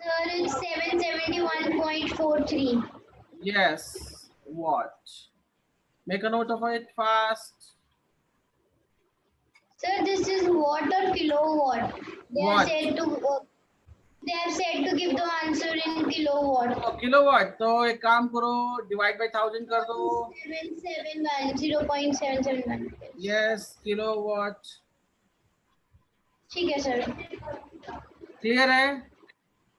Sir, it's 771.43. Yes. What? Make a note of it fast. Sir, this is watt or kilowatt. They are Watt. said to give the answer in kilowatt. तो kilowatt. तो एक काम करो, divide by 1000 कर दो. 0.771. Yes, kilowatt. ठीक है sir. Clear है?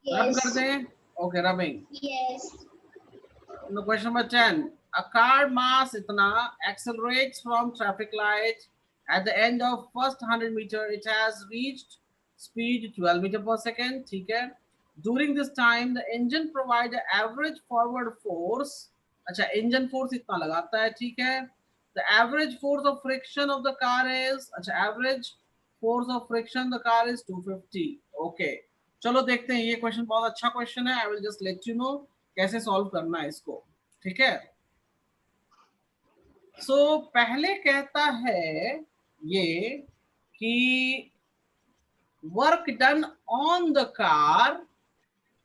रब Yes. कर दें. Okay, rubbing. Yes. Question number 10. A car mass इतना accelerates from traffic light. At the end of first 100 meter, it has reached speed 12 meter per second. ठीक है. During this time, the engine provides the average forward force. अच्छा, engine force इतना लगाता है. ठीक है. The average force of friction of the car is, अच्छा, average force of friction the car is 250. Okay. चलो देखते हैं, ये क्वेश्चन बहुत अच्छा क्वेश्चन है। I will just let you no कैसे सॉल्व करना है इसको, ठीक है। सो पहले कहता है ये कि work done on the car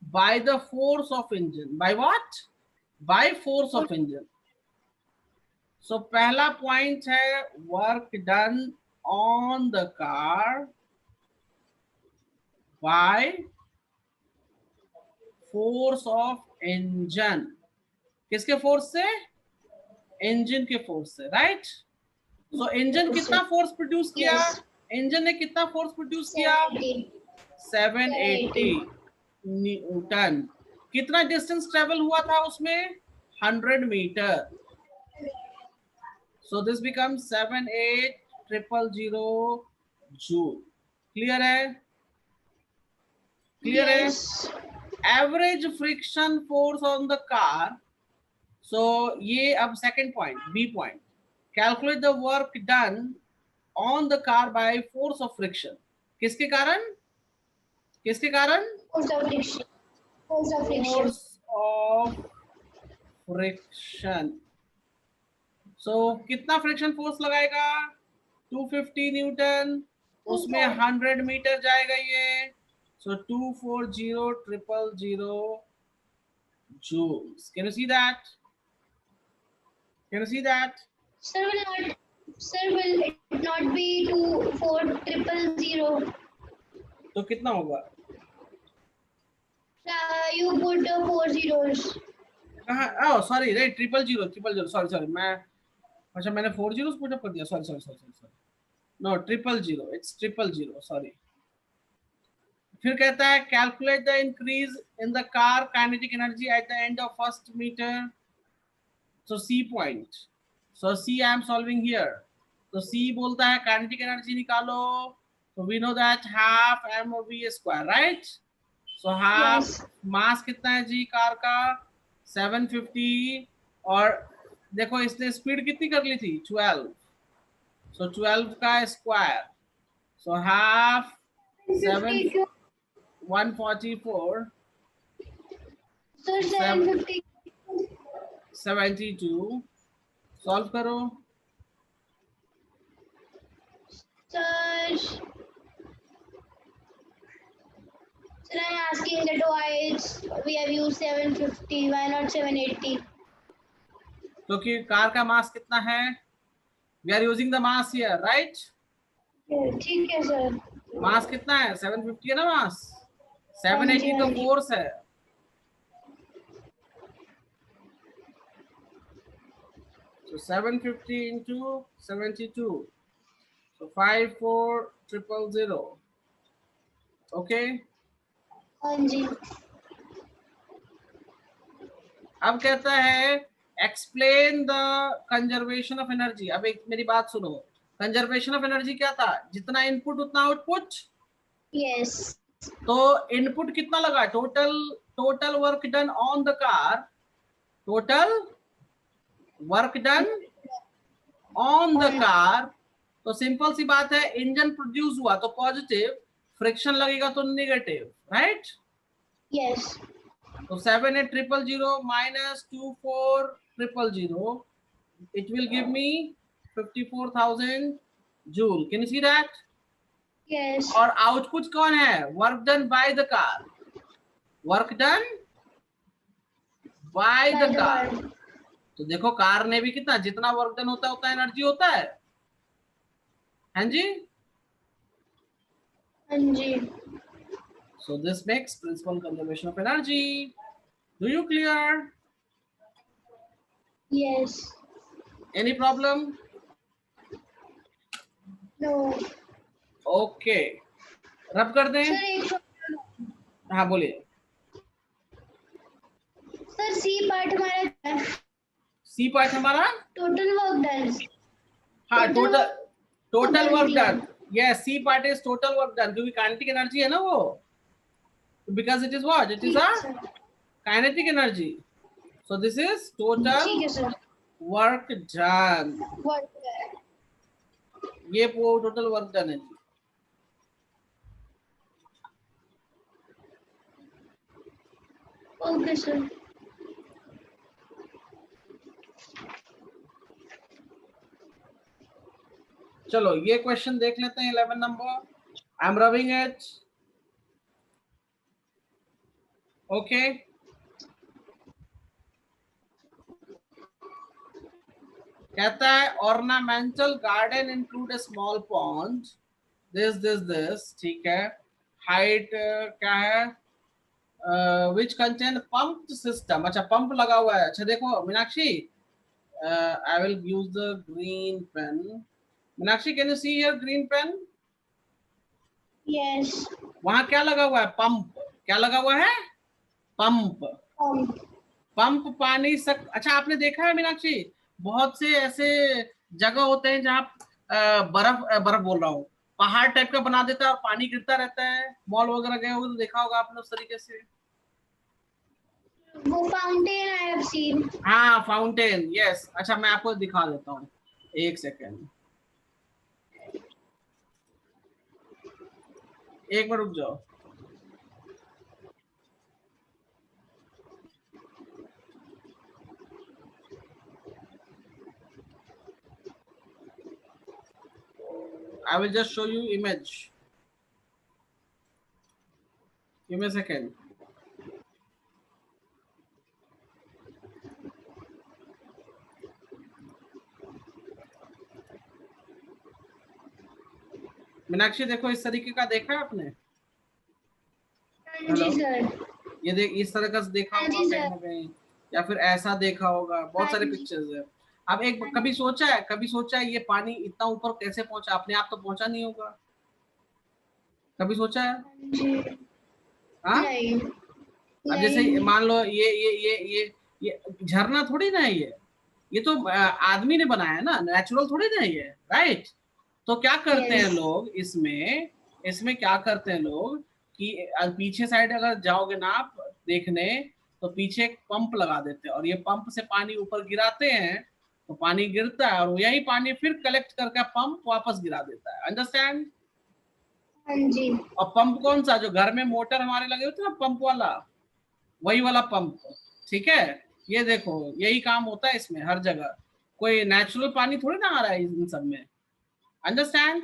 by the force of engine. By what? By force of engine. So पहला पॉइंट है work done on the car by force of engine. किसके फोर्स से? इंजन के फोर्स से, राइट। सो engine कितना force produce किया? Engine ने कितना फोर्स प्रोड्यूस किया? 780 न्यूटन। कितना डिस्टेंस ट्रेवल हुआ था उसमें? 100 metre. So this becomes 78000 joule. Clear है? Clear है? Average friction force on the car. So ये अब second point, B point. Calculate the work done on the car by force of friction. किसके कारण? किसके कारण? Force of friction. Force of friction. Force of friction. So कितना friction force लगाएगा? 250 Newton. उसमें 100 metre जाएगा ये। So 240,000 joules. Can you see that? Can you see that? Sir, will it not be 240,000? तो कितना होगा? You put 4 zeros. कहाँ? Oh sorry, right, 000. Sorry, मैं अच्छा मैंने 4 zeros पुट अप कर दिया। sorry. No, 000. It's 000. Sorry. फिर कहता है calculate the increase in the car kinetic energy at the end of first metre. So C point, so C I am solving here. तो C बोलता है kinetic energy निकालो। तो we know that half mv square, right. So half mass कितना है जी car का? 750। और देखो इसने स्पीड कितनी कर ली थी? 12। सो 12 का square. So half 7 144, So 750. 72। Solve करो। Sir, I'm asking that why we have used 750, why not 780? क्योंकि कार का मास कितना है? We are using the mass here, right. ठीक है सर। मास कितना है? 750 है ना मास। 780 तो फोर्स है। So 750 into 72. So 54,000. Okay. हाँ जी। अब कहता है explain the conservation of energy. अब एक मेरी बात सुनो, कंजर्वेशन ऑफ एनर्जी क्या था? जितना इनपुट उतना आउटपुट। यस। तो इनपुट कितना लगा? Total work done on the car, total work done on the car. तो सिंपल सी बात है, इंजन प्रोड्यूस हुआ तो पॉजिटिव, फ्रिक्शन लगेगा तो negative, right. Yes. So 78000 minus 24000, it will give me 54,000 joule. Can you see that? Yes. और output कौन है? Work done by the car, work done by the car. तो देखो कार ने भी कितना, जितना वर्क डन होता है उतना एनर्जी होता है। हाँ जी, हाँ जी। So this makes principal conservation of energy. Do you clear? Yes. Any problem? No. Okay. रब कर दें। सर एक हाँ बोलिए। सर सी पार्ट हमारा, सी पार्ट हमारा टोटल वर्क डन। हाँ total work done. Yes, C part is total work done, क्योंकि काइनेटिक एनर्जी है ना वो, because it is what, it is a kinetic energy. So this is total work done. ये total work done है जी। Okay, sir. चलो ये question देख लेते हैं 11 number. I am rubbing it. Okay. कहता है ornamental garden include a small pond. This ठीक है. हाइट क्या है? Which contain pump system. अच्छा पंप लगा हुआ है. अच्छा देखो Meenakshi, I will use the green pen. Meenakshi can you see here green pen? Yes. वहां क्या लगा हुआ है? पंप. क्या लगा हुआ है? पंप. पंप पानी सक. अच्छा आपने देखा है मीनाक्षी, बहुत से ऐसे जगह होते हैं जहाँ बर्फ बोल रहा हूँ, पहाड़ टाइप का बना देता है और पानी गिरता रहता है. मॉल वगैरह गए होगे तो देखा होगा आपने उस तरीके से. वो फाउंटेन आई हैव सीन. हाँ फाउंटेन. यस. अच्छा मैं आपको दिखा देता हूँ, एक सेकेंड, एक मिनट रुक जाओ. I will just show you image. Give me a second. Meenakshi देखो इस तरीके का देखा है आपने? हाँ जी सर. ये देख इस तरह का देखा हाँ होगा जी, कहीं ना कहीं, या फिर ऐसा देखा होगा. बहुत हाँ सारे जी. पिक्चर्स है. अब एक कभी सोचा है ये पानी इतना ऊपर कैसे पहुंचा? अपने आप तो पहुंचा नहीं होगा. कभी सोचा है? हाँ जी. हाँ. नहीं. अब जैसे नहीं. मान लो ये झरना थोड़ी ना है ये तो आदमी ने बनाया है ना, नेचुरल थोड़ी ना है ये. राइट. तो क्या करते हैं Yes. लोग इसमें, क्या करते हैं लोग कि पीछे साइड अगर जाओगे ना आप देखने, तो पीछे एक पंप लगा देते हैं और ये पंप से पानी ऊपर गिराते हैं, तो पानी गिरता है और यही पानी फिर कलेक्ट करके पंप वापस गिरा देता है. अंडरस्टैंड? हाँ जी. और पंप कौन सा? जो घर में मोटर हमारे लगे होते हैं ना पंप वाला, वही वाला पंप. ठीक है. ये देखो यही काम होता है इसमें हर जगह. कोई नेचुरल पानी थोड़ी ना आ रहा है इन सब में. अंडरस्टैंड?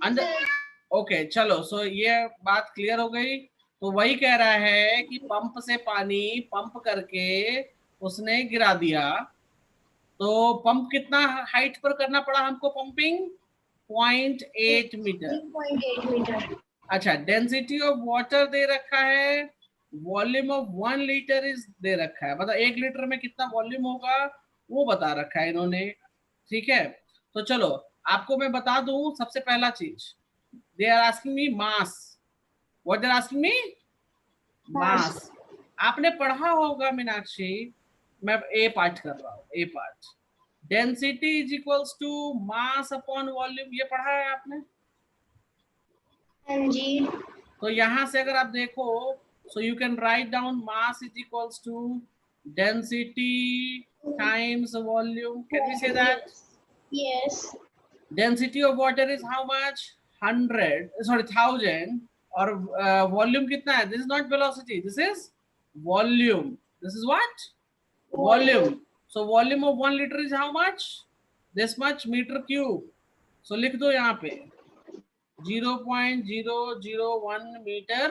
अंडर. ओके चलो. सो ये बात क्लियर हो गई. तो वही कह रहा है कि पंप से पानी पंप करके उसने गिरा दिया. तो पंप कितना हाइट पर करना पड़ा हमको? Pumping 0.8 metre. 3.8 मीटर. अच्छा डेंसिटी ऑफ वाटर दे रखा है. वॉल्यूम ऑफ 1 लीटर इज दे रखा है, मतलब 1 लीटर में कितना वॉल्यूम होगा वो बता रखा है इन्होंने. ठीक है. तो चलो आपको मैं बता दूं सबसे पहला चीज. They are asking me mass. What they are asking me? Mass. आपने पढ़ा होगा मीनाक्षी, मैं ए पार्ट कर रहा हूँ. A part. Density is equals to mass upon volume. ये पढ़ा है आपने? हाँ जी. तो यहां से अगर आप देखो, so you can write down mass is equals to density times volume. Can we say that? Yes. Density of water is how much? 1000 और volume कितना है? This is not velocity, this is volume. This is what? Volume. So volume of 1 liter is how much? This much meter cube. So लिख दो यहाँ पे 0.001 metre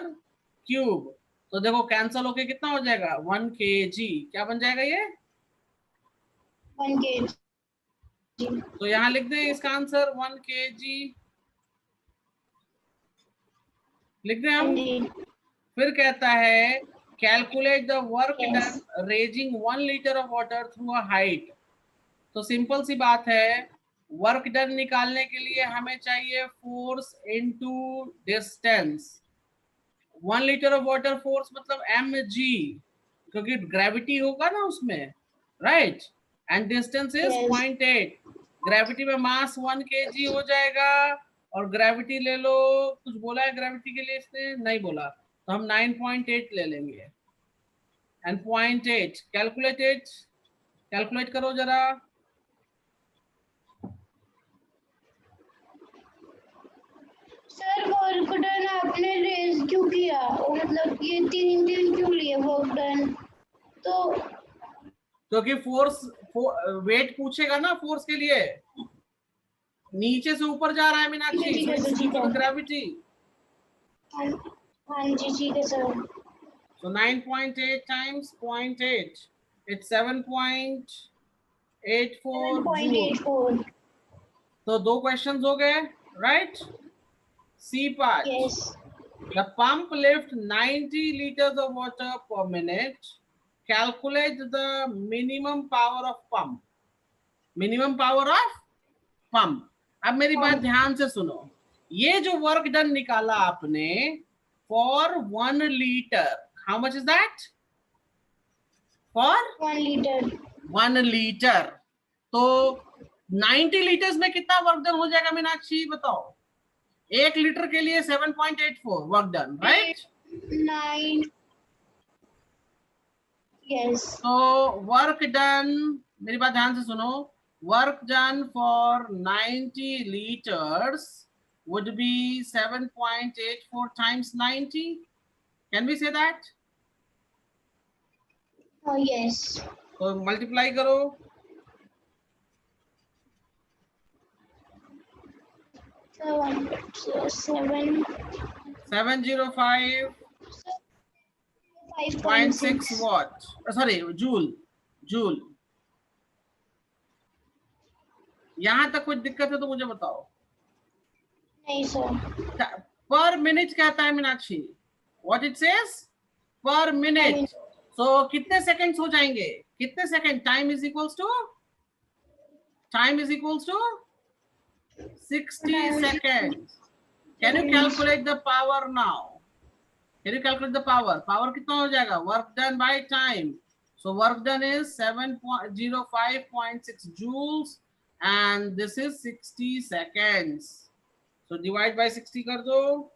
cube. तो देखो cancel होके कितना हो जाएगा? 1 kg. क्या बन जाएगा ये? 1 kg. तो यहाँ लिख दें इसका आंसर 1 kg. लिख दें हम. फिर कहता है calculate the work done raising 1 litre of water through a height. तो सिंपल सी बात है, वर्क डन निकालने के लिए हमें चाहिए force into distance. 1 litre of water force मतलब mg, क्योंकि ग्रेविटी होगा ना उसमें. Right. And distance is 0.8. Gravity में मास 1 kg हो जाएगा. और ग्रेविटी ले लो, कुछ बोला है ग्रेविटी के लिए इसने? नहीं बोला. तो हम 9.8 ले लेंगे. एंड 0.8 कैलकुलेट करो जरा. सर वर्क डन आपने रेज क्यों किया, मतलब ये 3 दिन क्यों लिए वर्क डन? तो क्योंकि फोर्स वेट पूछेगा ना फोर्स के लिए, नीचे से ऊपर जा रहा है मीनाक्षी, ठीक है, so it's due to the gravity. हाँ जी ठीक है sir. So 9.8 times 0.8, it's 7.84 joule. 7.84। तो दो क्वेश्चंस हो गए, right? C part. Yes. The pump lifts 90 liters of water per minute. Calculate the minimum power of pump. Minimum power of pump. अब मेरी बात ध्यान से सुनो, ये जो वर्क डन निकाला आपने for 1 liter, how much is that? For 1 litre. 1 liter. तो 90 लीटर्स में कितना वर्क डन हो जाएगा मीनाक्षी बताओ? 1 लीटर के लिए 7.84 वर्क डन, राइट? 9। यस। तो वर्क डन, मेरी बात ध्यान से सुनो, work done for 90 liters would be 7.84 times 90. Can we say that? Yes. तो मल्टीप्लाई करो। 705.6 watt, sorry, जूल। यहां तक कुछ दिक्कत है तो मुझे बताओ। नहीं सर। पर मिनट कहता है Meenakshi, what it says? Per minute. So कितने सेकंड्स हो जाएंगे? कितने second? Time is equals to 60 seconds. Can you calculate the power now? Can you calculate the power? Power कितना हो जाएगा? Work done by time. So work done is 705.6 joules and this is 60 seconds. So divide by 60 कर दो।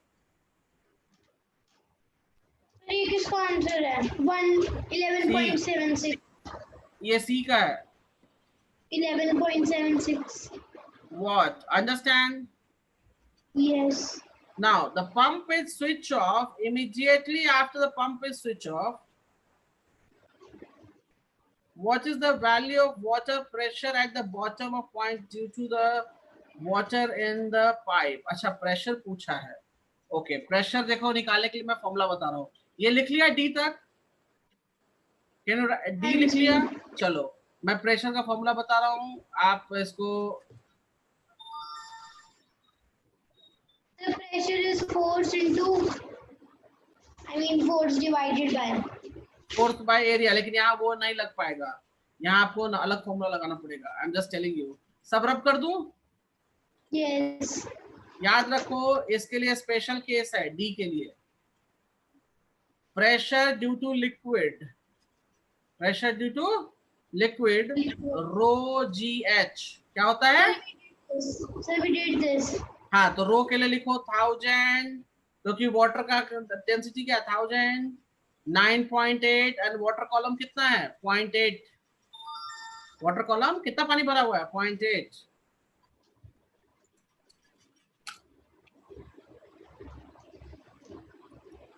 ये किसका answer है? 11.76। ये C का है। 11.76। What? Understand? Yes. Now the pump is switch off. Immediately after the pump is switch off, what is the value of water pressure at the bottom of point due to the water in the pipe? अच्छा pressure पूछा है। Okay pressure देखो निकालने के लिए मैं formula बता रहा हूँ। ये लिख लिया डी तक? डी लिख लिया? चलो मैं प्रेशर का फॉर्मूला बता रहा हूँ, आप इसको। The pressure is force into, force divided by force by area, लेकिन यहाँ वो नहीं लग पाएगा, यहाँ आपको अलग फॉर्मूला लगाना पड़ेगा। आई एम जस्ट टेलिंग यू। सब रब कर दूं? यस। याद रखो इसके लिए स्पेशल केस है डी के लिए। Pressure due to liquid, pressure due to liquid rho g h क्या होता है? Sir we did this. हाँ तो रो के लिए लिखो 1000, क्योंकि वाटर का डेंसिटी क्या? 1000, 9.8 एंड वाटर कॉलम कितना है? 0.8। वाटर कॉलम कितना पानी भरा हुआ है? 0.8।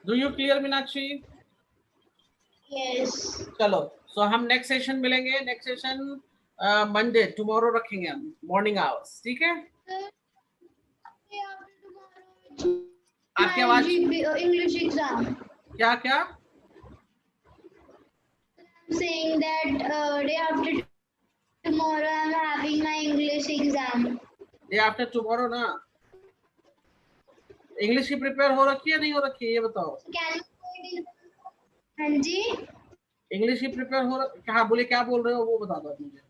Do you clear Meenakshi? Yes. चलो सो हम नेक्स्ट सेशन मिलेंगे। नेक्स्ट सेशन मंडे, टुमारो रखेंगे हम मॉर्निंग आवर्स, ठीक है? आपकी आवाज इंग्लिश एग्जाम क्या क्या? saying that day after tomorrow I'm having my English exam. Day after tomorrow ना? इंग्लिश की प्रिपेयर हो रखी है नहीं हो रखी है ये बताओ? हाँ जी इंग्लिश की प्रिपेयर हो रखी? हाँ बोले, क्या बोल रहे हो वो बता दो मुझे।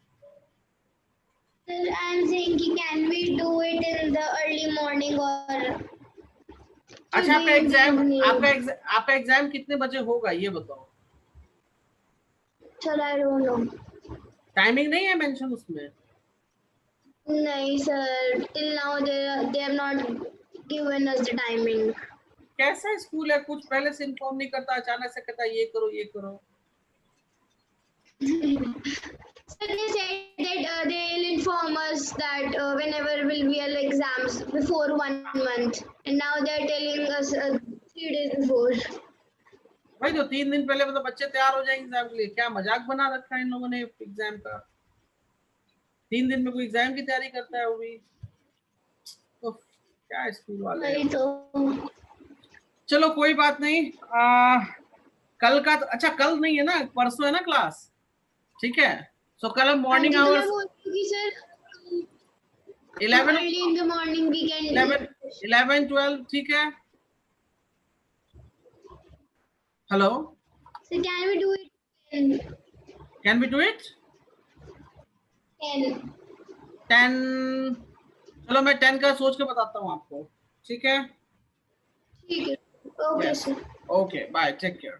Sir, I'm saying कि can we do it in the early morning or अच्छा आपका एग्जाम कितने बजे होगा ये बताओ? Sir, I don't know. Timing नहीं है मेंशन उसमें? नहीं sir, till now they have not given us the timing. कैसा स्कूल है, कुछ पहले से इन्फॉर्म नहीं करता, अचानक से कहता ये करो ये करो। they said that they'll inform us that whenever will be our exams before 1 month, and now they're telling us 3 days before. भाई तो 3 दिन पहले मतलब बच्चे तैयार हो जाएंगे एग्जाम के लिए, क्या मजाक बना रखा है इन लोगों ने एग्जाम का। 3 दिन में कोई एग्जाम की तैयारी करता है वो भी, तो क्या स्कूल वाले हैं। तो चलो कोई बात नहीं, कल का तो, अच्छा कल नहीं है ना, परसों है ना क्लास, ठीक है। सो कल हम morning hours sir 11 early in the morning we can 11 12 ठीक है। Hello, so can we do it can we do it 10? चलो मैं 10 का सोच के बताता हूँ आपको, ठीक है। ठीक है, okay sir, okay bye, take care.